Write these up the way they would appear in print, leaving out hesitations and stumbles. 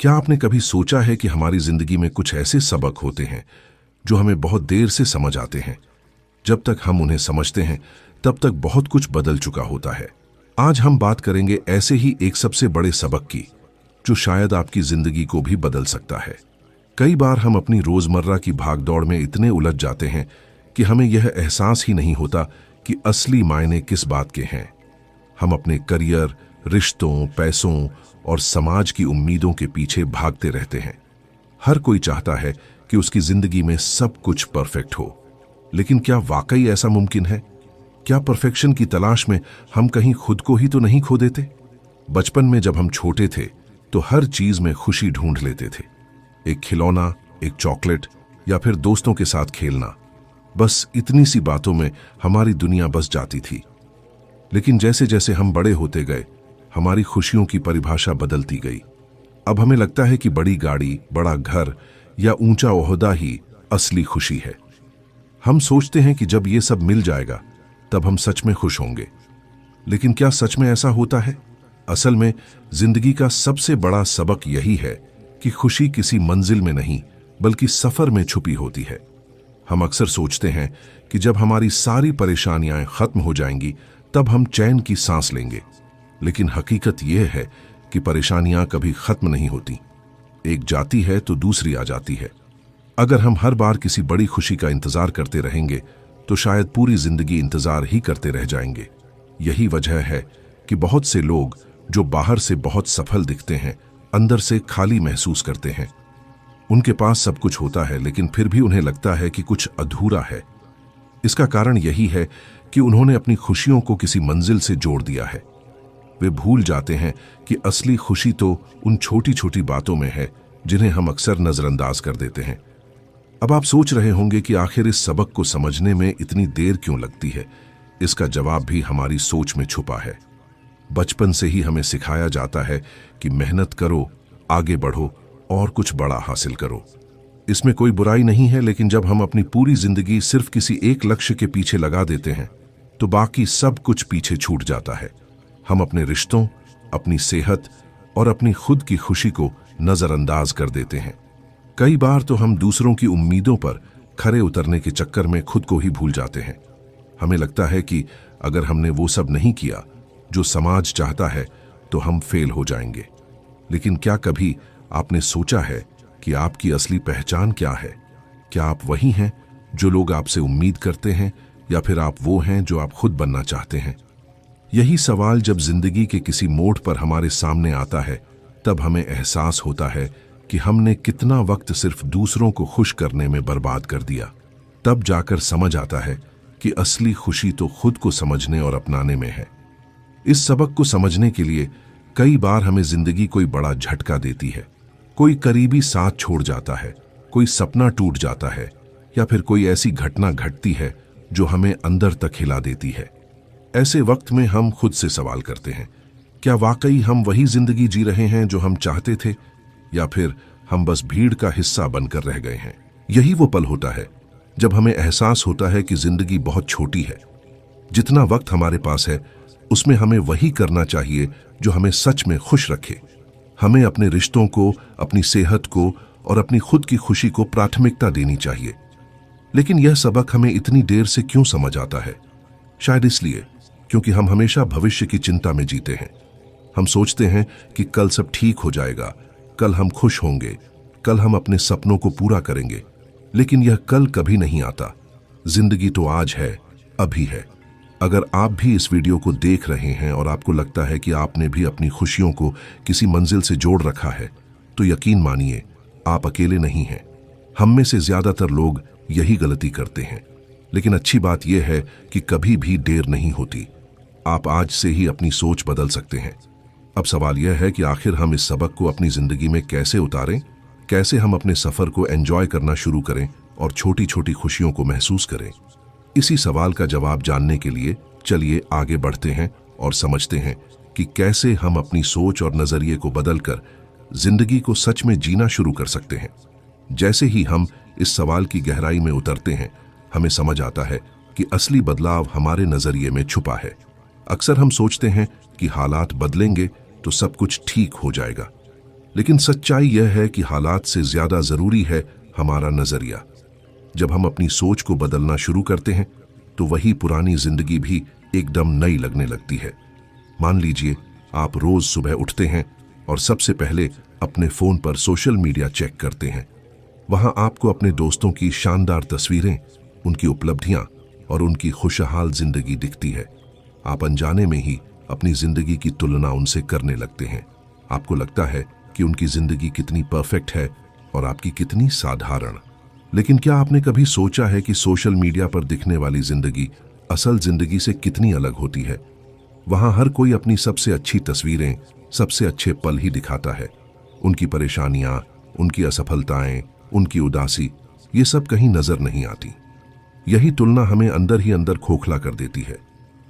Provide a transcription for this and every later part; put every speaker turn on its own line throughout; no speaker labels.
क्या आपने कभी सोचा है कि हमारी जिंदगी में कुछ ऐसे सबक होते हैं जो हमें बहुत देर से समझ आते हैं? जब तक हम उन्हें समझते हैं तब तक बहुत कुछ बदल चुका होता है। आज हम बात करेंगे ऐसे ही एक सबसे बड़े सबक की जो शायद आपकी जिंदगी को भी बदल सकता है। कई बार हम अपनी रोजमर्रा की भागदौड़ में इतने उलझ जाते हैं कि हमें यह एहसास ही नहीं होता कि असली मायने किस बात के हैं। हम अपने करियर, रिश्तों, पैसों और समाज की उम्मीदों के पीछे भागते रहते हैं। हर कोई चाहता है कि उसकी जिंदगी में सब कुछ परफेक्ट हो, लेकिन क्या वाकई ऐसा मुमकिन है? क्या परफेक्शन की तलाश में हम कहीं खुद को ही तो नहीं खो देते? बचपन में जब हम छोटे थे तो हर चीज में खुशी ढूंढ लेते थे। एक खिलौना, एक चॉकलेट या फिर दोस्तों के साथ खेलना, बस इतनी सी बातों में हमारी दुनिया बस जाती थी। लेकिन जैसे जैसे हम बड़े होते गए, हमारी खुशियों की परिभाषा बदलती गई। अब हमें लगता है कि बड़ी गाड़ी, बड़ा घर या ऊंचा ओहदा ही असली खुशी है। हम सोचते हैं कि जब ये सब मिल जाएगा तब हम सच में खुश होंगे। लेकिन क्या सच में ऐसा होता है? असल में जिंदगी का सबसे बड़ा सबक यही है कि खुशी किसी मंजिल में नहीं बल्कि सफर में छुपी होती है। हम अक्सर सोचते हैं कि जब हमारी सारी परेशानियां खत्म हो जाएंगी तब हम चैन की सांस लेंगे, लेकिन हकीकत यह है कि परेशानियां कभी खत्म नहीं होती। एक जाती है तो दूसरी आ जाती है। अगर हम हर बार किसी बड़ी खुशी का इंतजार करते रहेंगे तो शायद पूरी जिंदगी इंतजार ही करते रह जाएंगे। यही वजह है कि बहुत से लोग जो बाहर से बहुत सफल दिखते हैं, अंदर से खाली महसूस करते हैं। उनके पास सब कुछ होता है लेकिन फिर भी उन्हें लगता है कि कुछ अधूरा है। इसका कारण यही है कि उन्होंने अपनी खुशियों को किसी मंजिल से जोड़ दिया है। वे भूल जाते हैं कि असली खुशी तो उन छोटी छोटी बातों में है जिन्हें हम अक्सर नजरअंदाज कर देते हैं। अब आप सोच रहे होंगे कि आखिर इस सबक को समझने में इतनी देर क्यों लगती है। इसका जवाब भी हमारी सोच में छुपा है। बचपन से ही हमें सिखाया जाता है कि मेहनत करो, आगे बढ़ो और कुछ बड़ा हासिल करो। इसमें कोई बुराई नहीं है, लेकिन जब हम अपनी पूरी जिंदगी सिर्फ किसी एक लक्ष्य के पीछे लगा देते हैं तो बाकी सब कुछ पीछे छूट जाता है। हम अपने रिश्तों, अपनी सेहत और अपनी खुद की खुशी को नजरअंदाज कर देते हैं। कई बार तो हम दूसरों की उम्मीदों पर खरे उतरने के चक्कर में खुद को ही भूल जाते हैं। हमें लगता है कि अगर हमने वो सब नहीं किया जो समाज चाहता है तो हम फेल हो जाएंगे। लेकिन क्या कभी आपने सोचा है कि आपकी असली पहचान क्या है? क्या आप वही हैं जो लोग आपसे उम्मीद करते हैं या फिर आप वो हैं जो आप खुद बनना चाहते हैं? यही सवाल जब जिंदगी के किसी मोड़ पर हमारे सामने आता है तब हमें एहसास होता है कि हमने कितना वक्त सिर्फ दूसरों को खुश करने में बर्बाद कर दिया। तब जाकर समझ आता है कि असली खुशी तो खुद को समझने और अपनाने में है। इस सबक को समझने के लिए कई बार हमें जिंदगी कोई बड़ा झटका देती है। कोई करीबी साथ छोड़ जाता है, कोई सपना टूट जाता है या फिर कोई ऐसी घटना घटती है जो हमें अंदर तक हिला देती है। ऐसे वक्त में हम खुद से सवाल करते हैं, क्या वाकई हम वही जिंदगी जी रहे हैं जो हम चाहते थे, या फिर हम बस भीड़ का हिस्सा बनकर रह गए हैं? यही वो पल होता है जब हमें एहसास होता है कि जिंदगी बहुत छोटी है। जितना वक्त हमारे पास है उसमें हमें वही करना चाहिए जो हमें सच में खुश रखे। हमें अपने रिश्तों को, अपनी सेहत को और अपनी खुद की खुशी को प्राथमिकता देनी चाहिए। लेकिन यह सबक हमें इतनी देर से क्यों समझ आता है? शायद इसलिए क्योंकि हम हमेशा भविष्य की चिंता में जीते हैं। हम सोचते हैं कि कल सब ठीक हो जाएगा, कल हम खुश होंगे, कल हम अपने सपनों को पूरा करेंगे। लेकिन यह कल कभी नहीं आता। जिंदगी तो आज है, अभी है। अगर आप भी इस वीडियो को देख रहे हैं और आपको लगता है कि आपने भी अपनी खुशियों को किसी मंजिल से जोड़ रखा है, तो यकीन मानिए आप अकेले नहीं हैं। हम में से ज्यादातर लोग यही गलती करते हैं। लेकिन अच्छी बात यह है कि कभी भी देर नहीं होती। आप आज से ही अपनी सोच बदल सकते हैं। अब सवाल यह है कि आखिर हम इस सबक को अपनी जिंदगी में कैसे उतारें? कैसे हम अपने सफर को एंजॉय करना शुरू करें और छोटी छोटी खुशियों को महसूस करें? इसी सवाल का जवाब जानने के लिए चलिए आगे बढ़ते हैं और समझते हैं कि कैसे हम अपनी सोच और नजरिए को बदलकर जिंदगी को सच में जीना शुरू कर सकते हैं। जैसे ही हम इस सवाल की गहराई में उतरते हैं, हमें समझ आता है कि असली बदलाव हमारे नजरिए में छुपा है। अक्सर हम सोचते हैं कि हालात बदलेंगे तो सब कुछ ठीक हो जाएगा, लेकिन सच्चाई यह है कि हालात से ज्यादा जरूरी है हमारा नजरिया। जब हम अपनी सोच को बदलना शुरू करते हैं तो वही पुरानी जिंदगी भी एकदम नई लगने लगती है। मान लीजिए आप रोज सुबह उठते हैं और सबसे पहले अपने फोन पर सोशल मीडिया चेक करते हैं। वहां आपको अपने दोस्तों की शानदार तस्वीरें, उनकी उपलब्धियां और उनकी खुशहाल जिंदगी दिखती है। आप अनजाने में ही अपनी जिंदगी की तुलना उनसे करने लगते हैं। आपको लगता है कि उनकी जिंदगी कितनी परफेक्ट है और आपकी कितनी साधारण। लेकिन क्या आपने कभी सोचा है कि सोशल मीडिया पर दिखने वाली जिंदगी असल जिंदगी से कितनी अलग होती है? वहां हर कोई अपनी सबसे अच्छी तस्वीरें, सबसे अच्छे पल ही दिखाता है। उनकी परेशानियां, उनकी असफलताएं, उनकी उदासी, ये सब कहीं नजर नहीं आती। यही तुलना हमें अंदर ही अंदर खोखला कर देती है।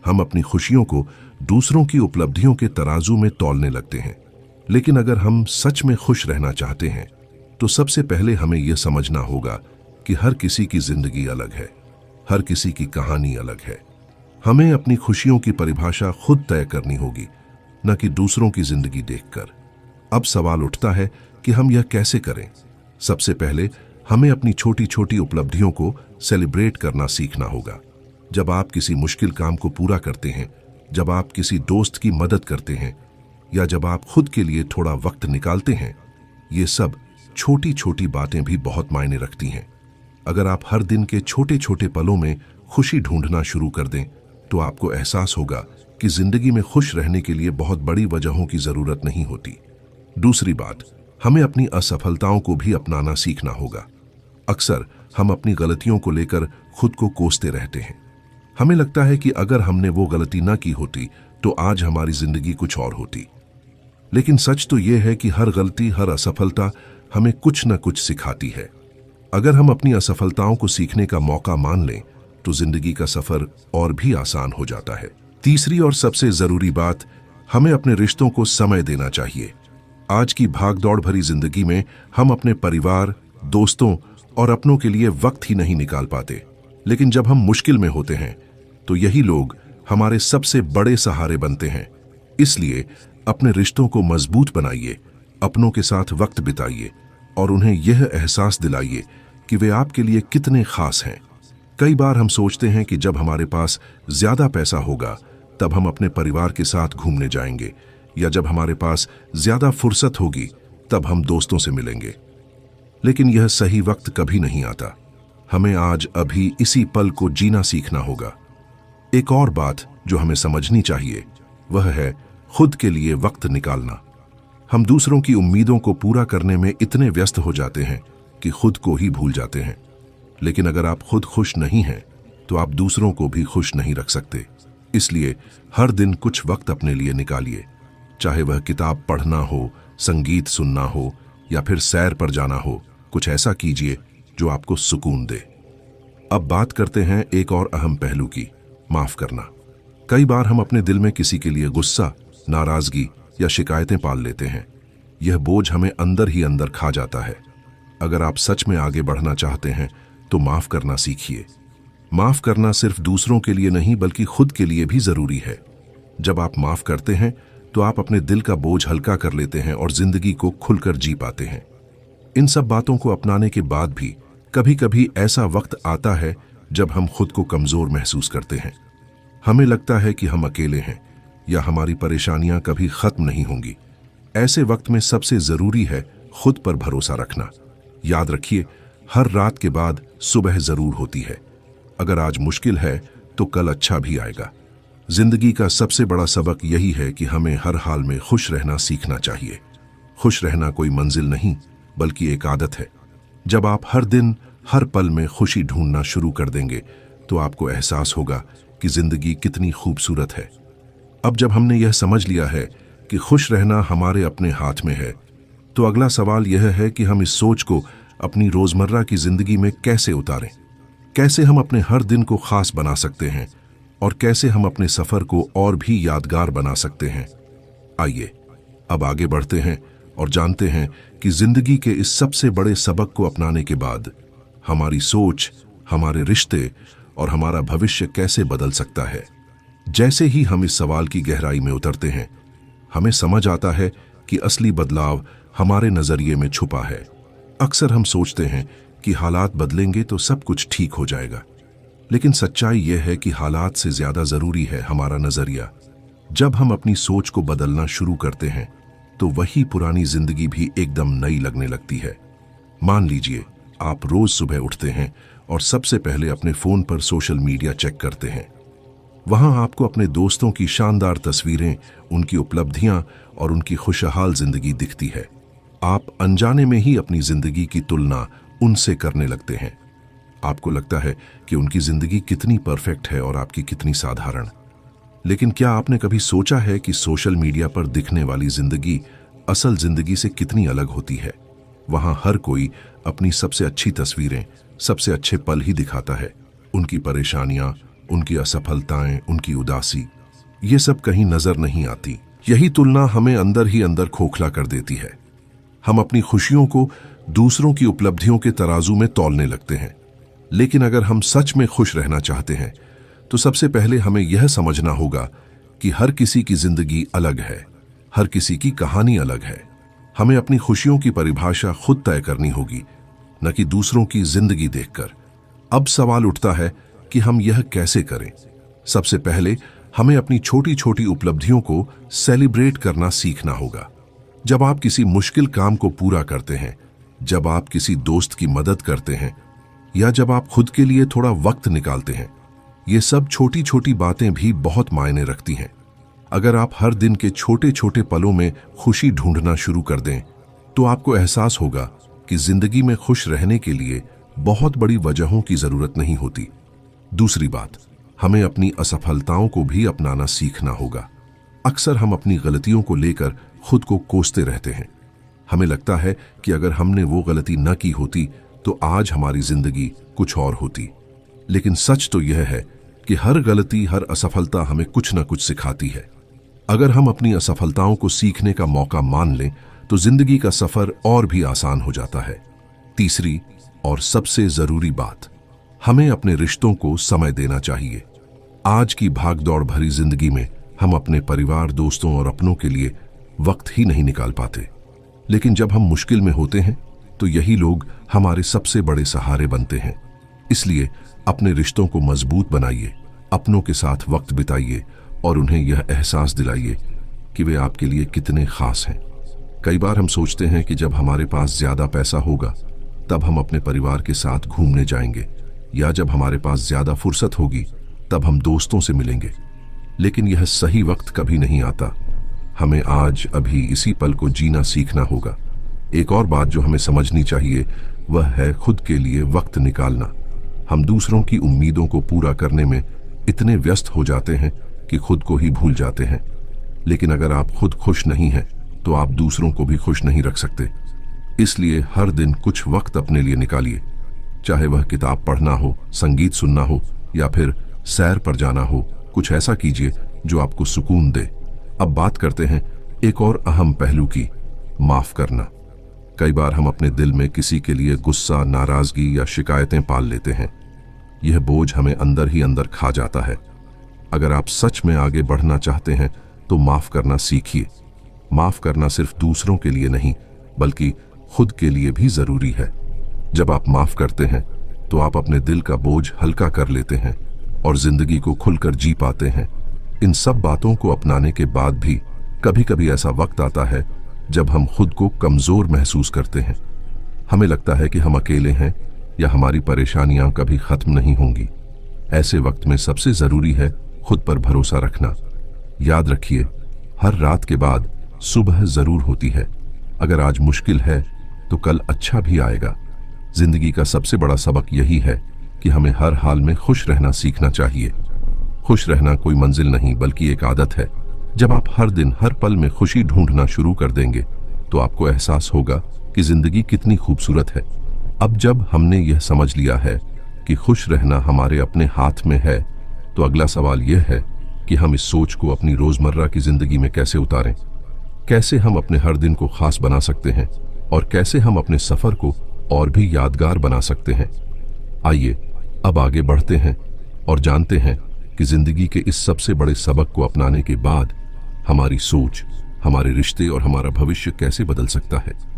हम अपनी खुशियों को दूसरों की उपलब्धियों के तराजू में तौलने लगते हैं। लेकिन अगर हम सच में खुश रहना चाहते हैं तो सबसे पहले हमें यह समझना होगा कि हर किसी की जिंदगी अलग है, हर किसी की कहानी अलग है। हमें अपनी खुशियों की परिभाषा खुद तय करनी होगी, न कि दूसरों की जिंदगी देखकर। अब सवाल उठता है कि हम यह कैसे करें? सबसे पहले हमें अपनी छोटी छोटी उपलब्धियों को सेलिब्रेट करना सीखना होगा। जब आप किसी मुश्किल काम को पूरा करते हैं, जब आप किसी दोस्त की मदद करते हैं या जब आप खुद के लिए थोड़ा वक्त निकालते हैं, ये सब छोटी छोटी बातें भी बहुत मायने रखती हैं। अगर आप हर दिन के छोटे छोटे पलों में खुशी ढूंढना शुरू कर दें तो आपको एहसास होगा कि जिंदगी में खुश रहने के लिए बहुत बड़ी वजहों की जरूरत नहीं होती। दूसरी बात, हमें अपनी असफलताओं को भी अपनाना सीखना होगा। अक्सर हम अपनी गलतियों को लेकर खुद को कोसते रहते हैं। हमें लगता है कि अगर हमने वो गलती ना की होती तो आज हमारी जिंदगी कुछ और होती। लेकिन सच तो यह है कि हर गलती, हर असफलता हमें कुछ न कुछ सिखाती है। अगर हम अपनी असफलताओं को सीखने का मौका मान लें तो जिंदगी का सफर और भी आसान हो जाता है। तीसरी और सबसे जरूरी बात, हमें अपने रिश्तों को समय देना चाहिए। आज की भागदौड़ भरी जिंदगी में हम अपने परिवार, दोस्तों और अपनों के लिए वक्त ही नहीं निकाल पाते। लेकिन जब हम मुश्किल में होते हैं तो यही लोग हमारे सबसे बड़े सहारे बनते हैं। इसलिए अपने रिश्तों को मजबूत बनाइए, अपनों के साथ वक्त बिताइए और उन्हें यह एहसास दिलाइए कि वे आपके लिए कितने खास हैं। कई बार हम सोचते हैं कि जब हमारे पास ज्यादा पैसा होगा तब हम अपने परिवार के साथ घूमने जाएंगे, या जब हमारे पास ज्यादा फुर्सत होगी तब हम दोस्तों से मिलेंगे। लेकिन यह सही वक्त कभी नहीं आता। हमें आज अभी इसी पल को जीना सीखना होगा। एक और बात जो हमें समझनी चाहिए वह है खुद के लिए वक्त निकालना। हम दूसरों की उम्मीदों को पूरा करने में इतने व्यस्त हो जाते हैं कि खुद को ही भूल जाते हैं। लेकिन अगर आप खुद खुश नहीं हैं तो आप दूसरों को भी खुश नहीं रख सकते। इसलिए हर दिन कुछ वक्त अपने लिए निकालिए, चाहे वह किताब पढ़ना हो, संगीत सुनना हो या फिर सैर पर जाना हो। कुछ ऐसा कीजिए जो आपको सुकून दे। अब बात करते हैं एक और अहम पहलू की, माफ करना। कई बार हम अपने दिल में किसी के लिए गुस्सा, नाराजगी या शिकायतें पाल लेते हैं। यह बोझ हमें अंदर ही अंदर खा जाता है। अगर आप सच में आगे बढ़ना चाहते हैं तो माफ करना सीखिए। माफ करना सिर्फ दूसरों के लिए नहीं बल्कि खुद के लिए भी जरूरी है। जब आप माफ करते हैं तो आप अपने दिल का बोझ हल्का कर लेते हैं और जिंदगी को खुलकर जी पाते हैं। इन सब बातों को अपनाने के बाद भी कभी कभी ऐसा वक्त आता है जब हम खुद को कमजोर महसूस करते हैं। हमें लगता है कि हम अकेले हैं या हमारी परेशानियां कभी खत्म नहीं होंगी। ऐसे वक्त में सबसे जरूरी है खुद पर भरोसा रखना। याद रखिए, हर रात के बाद सुबह जरूर होती है। अगर आज मुश्किल है तो कल अच्छा भी आएगा। जिंदगी का सबसे बड़ा सबक यही है कि हमें हर हाल में खुश रहना सीखना चाहिए। खुश रहना कोई मंजिल नहीं बल्कि एक आदत है। जब आप हर दिन, हर पल में खुशी ढूंढना शुरू कर देंगे तो आपको एहसास होगा कि जिंदगी कितनी खूबसूरत है। अब जब हमने यह समझ लिया है कि खुश रहना हमारे अपने हाथ में है, तो अगला सवाल यह है कि हम इस सोच को अपनी रोजमर्रा की जिंदगी में कैसे उतारें। कैसे हम अपने हर दिन को खास बना सकते हैं और कैसे हम अपने सफर को और भी यादगार बना सकते हैं। आइए अब आगे बढ़ते हैं और जानते हैं कि जिंदगी के इस सबसे बड़े सबक को अपनाने के बाद हमारी सोच, हमारे रिश्ते और हमारा भविष्य कैसे बदल सकता है। जैसे ही हम इस सवाल की गहराई में उतरते हैं, हमें समझ आता है कि असली बदलाव हमारे नजरिए में छुपा है। अक्सर हम सोचते हैं कि हालात बदलेंगे तो सब कुछ ठीक हो जाएगा, लेकिन सच्चाई यह है कि हालात से ज्यादा जरूरी है हमारा नजरिया। जब हम अपनी सोच को बदलना शुरू करते हैं तो वही पुरानी जिंदगी भी एकदम नई लगने लगती है। मान लीजिए आप रोज सुबह उठते हैं और सबसे पहले अपने फोन पर सोशल मीडिया चेक करते हैं। वहां आपको अपने दोस्तों की शानदार तस्वीरें, उनकी उपलब्धियां और उनकी खुशहाल जिंदगी दिखती है। आप अनजाने में ही अपनी जिंदगी की तुलना उनसे करने लगते हैं। आपको लगता है कि उनकी जिंदगी कितनी परफेक्ट है और आपकी कितनी साधारण। लेकिन क्या आपने कभी सोचा है कि सोशल मीडिया पर दिखने वाली जिंदगी असल जिंदगी से कितनी अलग होती है? वहां हर कोई अपनी सबसे अच्छी तस्वीरें, सबसे अच्छे पल ही दिखाता है। उनकी परेशानियां, उनकी असफलताएं, उनकी उदासी, ये सब कहीं नजर नहीं आती। यही तुलना हमें अंदर ही अंदर खोखला कर देती है। हम अपनी खुशियों को दूसरों की उपलब्धियों के तराजू में तौलने लगते हैं। लेकिन अगर हम सच में खुश रहना चाहते हैं तो सबसे पहले हमें यह समझना होगा कि हर किसी की जिंदगी अलग है, हर किसी की कहानी अलग है। हमें अपनी खुशियों की परिभाषा खुद तय करनी होगी, न कि दूसरों की जिंदगी देखकर। अब सवाल उठता है कि हम यह कैसे करें। सबसे पहले हमें अपनी छोटी छोटी उपलब्धियों को सेलिब्रेट करना सीखना होगा। जब आप किसी मुश्किल काम को पूरा करते हैं, जब आप किसी दोस्त की मदद करते हैं या जब आप खुद के लिए थोड़ा वक्त निकालते हैं, ये सब छोटी छोटी बातें भी बहुत मायने रखती हैं। अगर आप हर दिन के छोटे छोटे पलों में खुशी ढूंढना शुरू कर दें तो आपको एहसास होगा कि जिंदगी में खुश रहने के लिए बहुत बड़ी वजहों की जरूरत नहीं होती। दूसरी बात, हमें अपनी असफलताओं को भी अपनाना सीखना होगा। अक्सर हम अपनी गलतियों को लेकर खुद को कोसते रहते हैं। हमें लगता है कि अगर हमने वो गलती न की होती तो आज हमारी जिंदगी कुछ और होती। लेकिन सच तो यह है कि हर गलती, हर असफलता हमें कुछ न कुछ सिखाती है। अगर हम अपनी असफलताओं को सीखने का मौका मान लें तो जिंदगी का सफर और भी आसान हो जाता है। तीसरी और सबसे जरूरी बात, हमें अपने रिश्तों को समय देना चाहिए। आज की भागदौड़ भरी जिंदगी में हम अपने परिवार, दोस्तों और अपनों के लिए वक्त ही नहीं निकाल पाते। लेकिन जब हम मुश्किल में होते हैं तो यही लोग हमारे सबसे बड़े सहारे बनते हैं। इसलिए अपने रिश्तों को मजबूत बनाइए, अपनों के साथ वक्त बिताइए और उन्हें यह एहसास दिलाइए कि वे आपके लिए कितने खास हैं। कई बार हम सोचते हैं कि जब हमारे पास ज्यादा पैसा होगा तब हम अपने परिवार के साथ घूमने जाएंगे, या जब हमारे पास ज्यादा फुर्सत होगी तब हम दोस्तों से मिलेंगे। लेकिन यह सही वक्त कभी नहीं आता। हमें आज अभी इसी पल को जीना सीखना होगा। एक और बात जो हमें समझनी चाहिए वह है खुद के लिए वक्त निकालना। हम दूसरों की उम्मीदों को पूरा करने में इतने व्यस्त हो जाते हैं कि खुद को ही भूल जाते हैं। लेकिन अगर आप खुद खुश नहीं हैं तो आप दूसरों को भी खुश नहीं रख सकते। इसलिए हर दिन कुछ वक्त अपने लिए निकालिए, चाहे वह किताब पढ़ना हो, संगीत सुनना हो या फिर सैर पर जाना हो। कुछ ऐसा कीजिए जो आपको सुकून दे। अब बात करते हैं एक और अहम पहलू की, माफ करना। कई बार हम अपने दिल में किसी के लिए गुस्सा, नाराजगी या शिकायतें पाल लेते हैं। यह बोझ हमें अंदर ही अंदर खा जाता है। अगर आप सच में आगे बढ़ना चाहते हैं तो माफ करना सीखिए। माफ करना सिर्फ दूसरों के लिए नहीं बल्कि खुद के लिए भी जरूरी है। जब आप माफ करते हैं तो आप अपने दिल का बोझ हल्का कर लेते हैं और जिंदगी को खुलकर जी पाते हैं। इन सब बातों को अपनाने के बाद भी कभी कभी ऐसा वक्त आता है जब हम खुद को कमजोर महसूस करते हैं। हमें लगता है कि हम अकेले हैं या हमारी परेशानियां कभी खत्म नहीं होंगी। ऐसे वक्त में सबसे जरूरी है खुद पर भरोसा रखना। याद रखिए, हर रात के बाद सुबह जरूर होती है। अगर आज मुश्किल है तो कल अच्छा भी आएगा। जिंदगी का सबसे बड़ा सबक यही है कि हमें हर हाल में खुश रहना सीखना चाहिए। खुश रहना कोई मंजिल नहीं बल्कि एक आदत है। जब आप हर दिन, हर पल में खुशी ढूंढना शुरू कर देंगे तो आपको एहसास होगा कि जिंदगी कितनी खूबसूरत है। अब जब हमने यह समझ लिया है कि खुश रहना हमारे अपने हाथ में है, तो अगला सवाल यह है कि हम इस सोच को अपनी रोजमर्रा की जिंदगी में कैसे उतारें। कैसे हम अपने हर दिन को खास बना सकते हैं और कैसे हम अपने सफर को और भी यादगार बना सकते हैं। आइए अब आगे बढ़ते हैं और जानते हैं कि जिंदगी के इस सबसे बड़े सबक को अपनाने के बाद हमारी सोच, हमारे रिश्ते और हमारा भविष्य कैसे बदल सकता है।